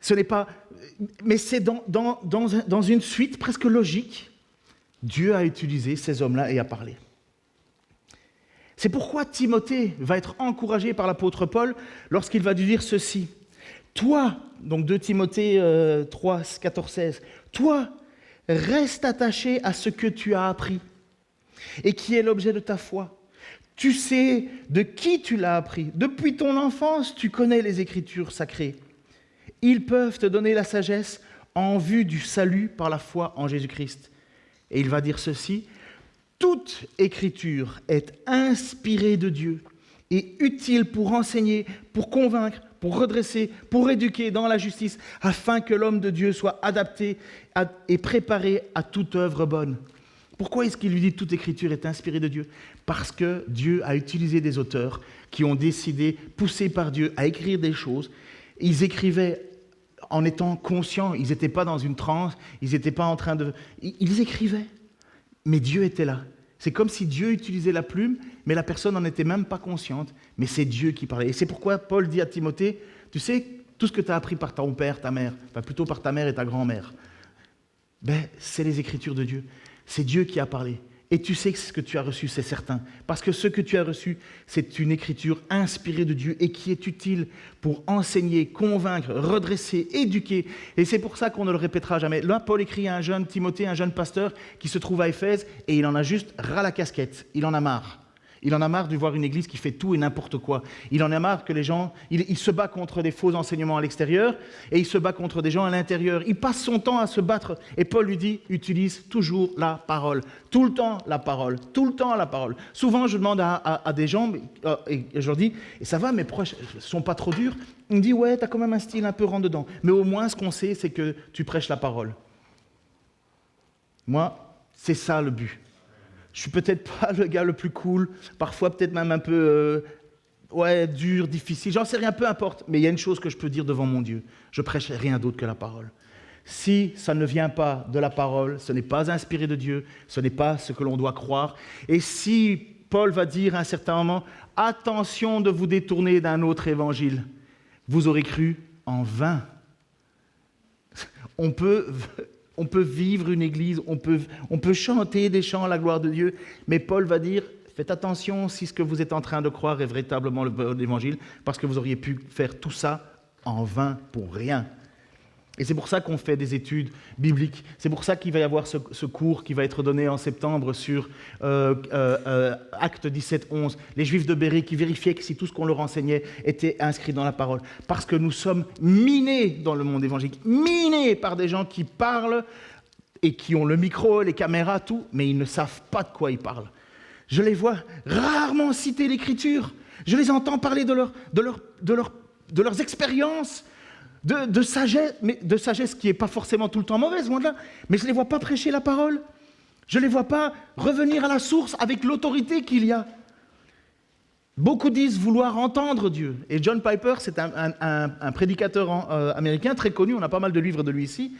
ce n'est pas... Mais c'est dans une suite presque logique. Dieu a utilisé ces hommes-là et a parlé. C'est pourquoi Timothée va être encouragé par l'apôtre Paul lorsqu'il va lui dire ceci. Toi, donc 2 Timothée 3, 14, 16, toi, reste attaché à ce que tu as appris et qui est l'objet de ta foi. Tu sais de qui tu l'as appris. Depuis ton enfance, tu connais les Écritures sacrées. Ils peuvent te donner la sagesse en vue du salut par la foi en Jésus-Christ. Et il va dire ceci, toute écriture est inspirée de Dieu et utile pour enseigner, pour convaincre, pour redresser, pour éduquer dans la justice, afin que l'homme de Dieu soit adapté et préparé à toute œuvre bonne. Pourquoi est-ce qu'il lui dit toute écriture est inspirée de Dieu? Parce que Dieu a utilisé des auteurs qui ont décidé, poussés par Dieu, à écrire des choses. Ils écrivaient en étant conscients, ils n'étaient pas dans une transe, ils n'étaient pas en train de... Ils écrivaient, mais Dieu était là. C'est comme si Dieu utilisait la plume, mais la personne n'en était même pas consciente, mais c'est Dieu qui parlait. Et c'est pourquoi Paul dit à Timothée, tu sais, tout ce que tu as appris par ton père, ta mère, enfin plutôt par ta mère et ta grand-mère, c'est les Écritures de Dieu. C'est Dieu qui a parlé. Et tu sais que ce que tu as reçu, c'est certain. Parce que ce que tu as reçu, c'est une écriture inspirée de Dieu et qui est utile pour enseigner, convaincre, redresser, éduquer. Et c'est pour ça qu'on ne le répétera jamais. Là, Paul écrit à un jeune Timothée, un jeune pasteur qui se trouve à Éphèse et il en a juste ras la casquette. Il en a marre. Il en a marre de voir une église qui fait tout et n'importe quoi. Il en a marre que les gens... Il se bat contre des faux enseignements à l'extérieur et il se bat contre des gens à l'intérieur. Il passe son temps à se battre. Et Paul lui dit, utilise toujours la parole. Tout le temps la parole. Tout le temps la parole. Souvent, je demande à des gens, et je leur dis, et ça va, mes proches ne sont pas trop durs. Ils me disent, ouais, tu as quand même un style un peu rentre-dedans. Mais au moins, ce qu'on sait, c'est que tu prêches la parole. Moi, c'est ça le but. Je suis peut-être pas le gars le plus cool, parfois peut-être même un peu dur, difficile, j'en sais rien, peu importe. Mais il y a une chose que je peux dire devant mon Dieu, je prêche rien d'autre que la parole. Si ça ne vient pas de la parole, ce n'est pas inspiré de Dieu, ce n'est pas ce que l'on doit croire. Et si Paul va dire à un certain moment, attention de vous détourner d'un autre évangile, vous aurez cru en vain. On peut vivre une église, on peut chanter des chants à la gloire de Dieu, mais Paul va dire, faites attention si ce que vous êtes en train de croire est véritablement l'évangile, parce que vous auriez pu faire tout ça en vain pour rien. Et c'est pour ça qu'on fait des études bibliques. C'est pour ça qu'il va y avoir ce cours qui va être donné en septembre sur Actes 17, 11. Les Juifs de Bérée qui vérifiaient que si tout ce qu'on leur enseignait était inscrit dans la parole. Parce que nous sommes minés dans le monde évangélique, minés par des gens qui parlent et qui ont le micro, les caméras, tout, mais ils ne savent pas de quoi ils parlent. Je les vois rarement citer l'Écriture. Je les entends parler de leurs expériences, de sagesse, mais de sagesse qui n'est pas forcément tout le temps mauvaise, loin de là, mais je ne les vois pas prêcher la parole. Je ne les vois pas revenir à la source avec l'autorité qu'il y a. Beaucoup disent vouloir entendre Dieu. Et John Piper, c'est un prédicateur américain très connu, on a pas mal de livres de lui ici.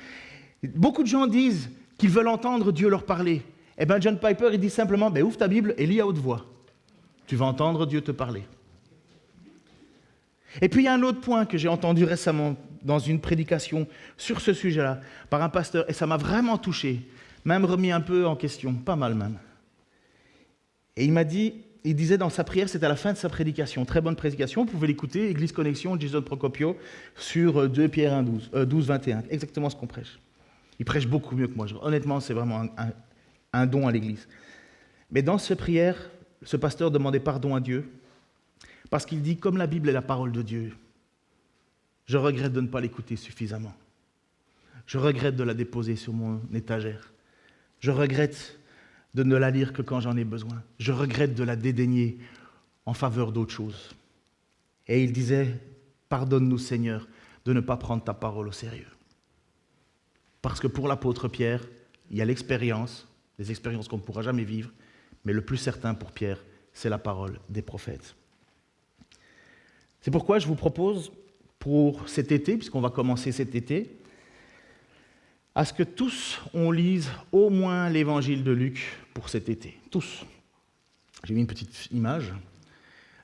Beaucoup de gens disent qu'ils veulent entendre Dieu leur parler. Eh bien, John Piper, il dit simplement, ouvre ta Bible et lis à haute voix. Tu vas entendre Dieu te parler. Et puis il y a un autre point que j'ai entendu récemment dans une prédication sur ce sujet-là, par un pasteur, et ça m'a vraiment touché, même remis un peu en question, pas mal même. Et il disait dans sa prière, c'était à la fin de sa prédication, très bonne prédication, vous pouvez l'écouter, Église Connexion, Jason Procopio, sur 2 Pierre 1, 12, 21, exactement ce qu'on prêche. Il prêche beaucoup mieux que moi, honnêtement c'est vraiment un don à l'Église. Mais dans cette prière, ce pasteur demandait pardon à Dieu, parce qu'il dit, comme la Bible est la parole de Dieu, je regrette de ne pas l'écouter suffisamment. Je regrette de la déposer sur mon étagère. Je regrette de ne la lire que quand j'en ai besoin. Je regrette de la dédaigner en faveur d'autre chose. Et il disait, pardonne-nous Seigneur de ne pas prendre ta parole au sérieux. Parce que pour l'apôtre Pierre, il y a l'expérience, des expériences qu'on ne pourra jamais vivre, mais le plus certain pour Pierre, c'est la parole des prophètes. C'est pourquoi je vous propose, pour cet été, puisqu'on va commencer cet été, à ce que tous, on lise au moins l'évangile de Luc pour cet été. Tous. J'ai mis une petite image.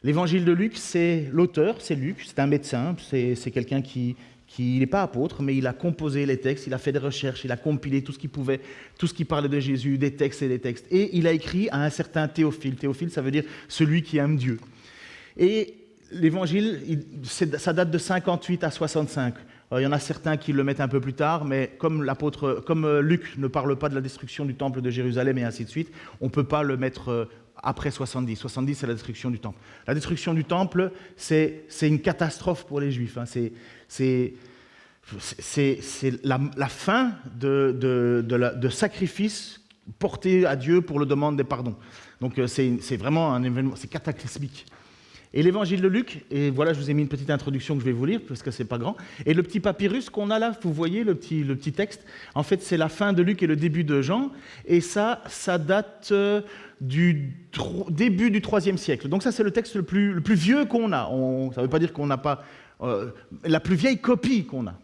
L'évangile de Luc, c'est l'auteur, c'est Luc, c'est un médecin, c'est quelqu'un qui n'est pas apôtre, mais il a composé les textes, il a fait des recherches, il a compilé tout ce qu'il pouvait, tout ce qui parlait de Jésus, des textes et des textes. Et il a écrit à un certain Théophile. Théophile, ça veut dire celui qui aime Dieu. Et l'évangile, ça date de 58 à 65. Il y en a certains qui le mettent un peu plus tard, mais comme Luc ne parle pas de la destruction du temple de Jérusalem et ainsi de suite, on ne peut pas le mettre après 70. 70, c'est la destruction du temple. La destruction du temple, c'est une catastrophe pour les Juifs. C'est la fin de sacrifices portés à Dieu pour le demande des pardons. Donc c'est vraiment un événement, c'est cataclysmique. Et l'évangile de Luc, et voilà, je vous ai mis une petite introduction que je vais vous lire, parce que c'est pas grand. Et le petit papyrus qu'on a là, vous voyez le petit texte, en fait, c'est la fin de Luc et le début de Jean, et ça date du début du IIIe siècle. Donc ça, c'est le texte le plus vieux qu'on a. Ça ne veut pas dire qu'on n'a pas la plus vieille copie qu'on a.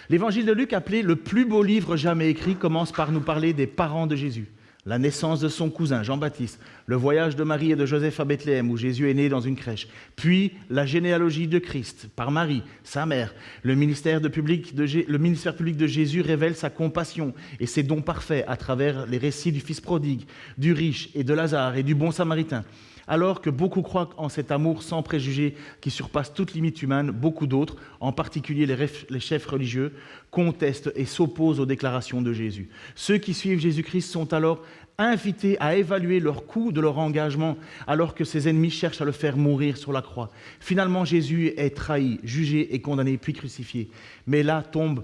L'évangile de Luc, appelé le plus beau livre jamais écrit, commence par nous parler des parents de Jésus. La naissance de son cousin Jean-Baptiste, le voyage de Marie et de Joseph à Bethléem où Jésus est né dans une crèche, puis la généalogie de Christ par Marie, sa mère. Le ministère public de Jésus révèle sa compassion et ses dons parfaits à travers les récits du Fils prodigue, du riche et de Lazare et du bon Samaritain. Alors que beaucoup croient en cet amour sans préjugés qui surpasse toute limite humaine, beaucoup d'autres, en particulier les chefs religieux, contestent et s'opposent aux déclarations de Jésus. Ceux qui suivent Jésus-Christ sont alors invités à évaluer leur coût de leur engagement, alors que ses ennemis cherchent à le faire mourir sur la croix. Finalement, Jésus est trahi, jugé et condamné, puis crucifié. Mais la tombe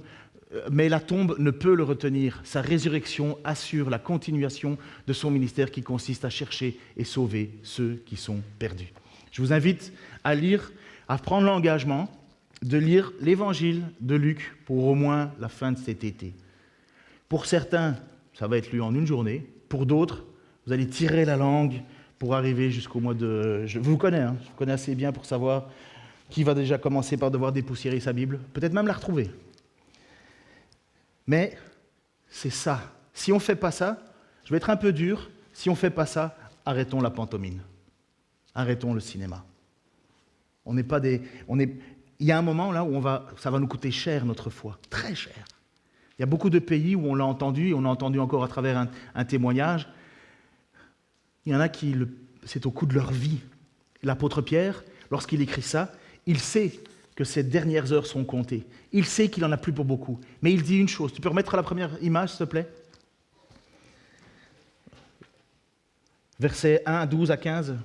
ne peut le retenir. Sa résurrection assure la continuation de son ministère qui consiste à chercher et sauver ceux qui sont perdus. Je vous invite à prendre l'engagement de lire l'évangile de Luc pour au moins la fin de cet été. Pour certains, ça va être lu en une journée. Pour d'autres, vous allez tirer la langue pour arriver jusqu'au mois de... Je vous connais assez bien pour savoir qui va déjà commencer par devoir dépoussiérer sa Bible, peut-être même la retrouver. Mais c'est ça. Si on ne fait pas ça, je vais être un peu dur, si on ne fait pas ça, arrêtons la pantomime. Arrêtons le cinéma. Il y a un moment là où ça va nous coûter cher notre foi, très cher. Il y a beaucoup de pays où on l'a entendu, et on a entendu encore à travers un témoignage. Il y en a qui, c'est au coût de leur vie. L'apôtre Pierre, lorsqu'il écrit ça, il sait que ses dernières heures sont comptées. Il sait qu'il n'en a plus pour beaucoup. Mais il dit une chose. Tu peux remettre la première image, s'il te plaît ? Versets 1, 12 à 15.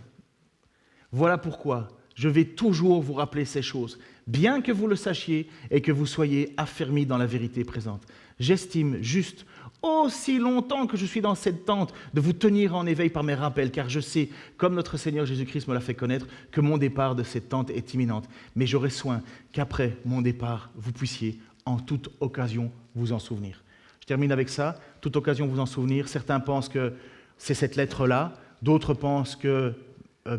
Voilà pourquoi je vais toujours vous rappeler ces choses, bien que vous le sachiez et que vous soyez affermis dans la vérité présente. J'estime juste, aussi longtemps que je suis dans cette tente, de vous tenir en éveil par mes rappels, car je sais, comme notre Seigneur Jésus-Christ me l'a fait connaître, que mon départ de cette tente est imminente. Mais j'aurai soin qu'après mon départ, vous puissiez en toute occasion vous en souvenir. Je termine avec ça, toute occasion vous en souvenir. Certains pensent que c'est cette lettre-là, d'autres pensent que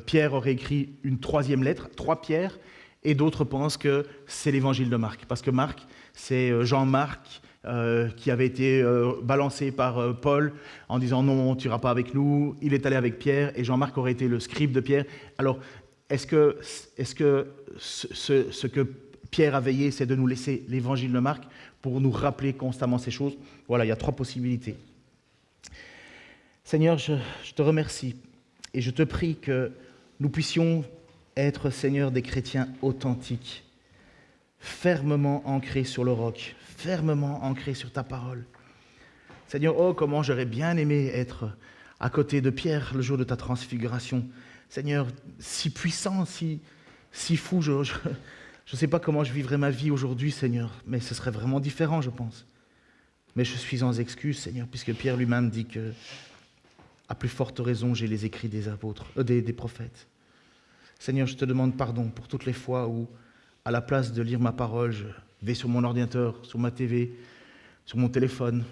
Pierre aurait écrit une troisième lettre, 3 Pierres, et d'autres pensent que c'est l'évangile de Marc. Parce que Marc, c'est Jean-Marc qui avait été balancé par Paul en disant « Non, tu n'iras pas avec nous ». Il est allé avec Pierre et Jean-Marc aurait été le scribe de Pierre. Alors, est-ce que ce que Pierre a veillé, c'est de nous laisser l'évangile de Marc pour nous rappeler constamment ces choses ? Voilà, il y a 3 possibilités. Seigneur, je te remercie. Et je te prie que nous puissions être, Seigneur, des chrétiens authentiques, fermement ancrés sur le roc, fermement ancrés sur ta parole. Seigneur, oh, comment j'aurais bien aimé être à côté de Pierre le jour de ta transfiguration. Seigneur, si puissant, si fou, je ne sais pas comment je vivrais ma vie aujourd'hui, Seigneur, mais ce serait vraiment différent, je pense. Mais je suis sans excuse, Seigneur, puisque Pierre lui-même dit que à plus forte raison, j'ai les écrits des apôtres, des prophètes. Seigneur, je te demande pardon pour toutes les fois où, à la place de lire ma parole, je vais sur mon ordinateur, sur ma TV, sur mon téléphone,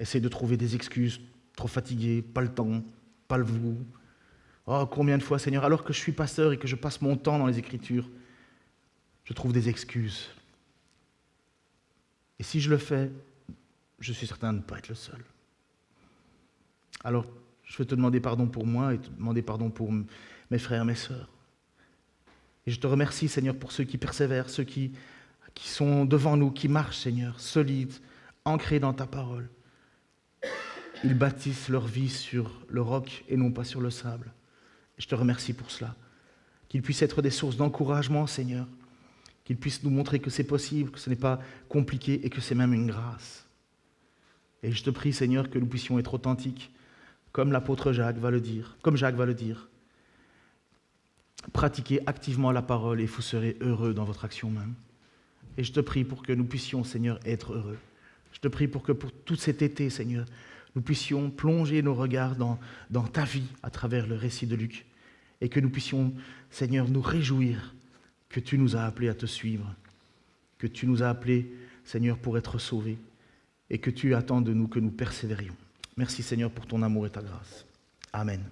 essayer de trouver des excuses, trop fatigué, pas le temps, pas le vous. Oh, combien de fois, Seigneur, alors que je suis pasteur et que je passe mon temps dans les Écritures, je trouve des excuses. Et si je le fais, je suis certain de ne pas être le seul. Alors, je veux te demander pardon pour moi et te demander pardon pour mes frères, mes sœurs. Et je te remercie, Seigneur, pour ceux qui persévèrent, ceux qui sont devant nous, qui marchent, Seigneur, solides, ancrés dans ta parole. Ils bâtissent leur vie sur le roc et non pas sur le sable. Et je te remercie pour cela. Qu'ils puissent être des sources d'encouragement, Seigneur. Qu'ils puissent nous montrer que c'est possible, que ce n'est pas compliqué et que c'est même une grâce. Et je te prie, Seigneur, que nous puissions être authentiques, comme l'apôtre Jacques va le dire, pratiquez activement la parole et vous serez heureux dans votre action même. Et je te prie pour que nous puissions, Seigneur, être heureux. Je te prie pour que pour tout cet été, Seigneur, nous puissions plonger nos regards dans ta vie à travers le récit de Luc et que nous puissions, Seigneur, nous réjouir que tu nous as appelés à te suivre, que tu nous as appelés, Seigneur, pour être sauvés et que tu attends de nous que nous persévérions. Merci Seigneur pour ton amour et ta grâce. Amen.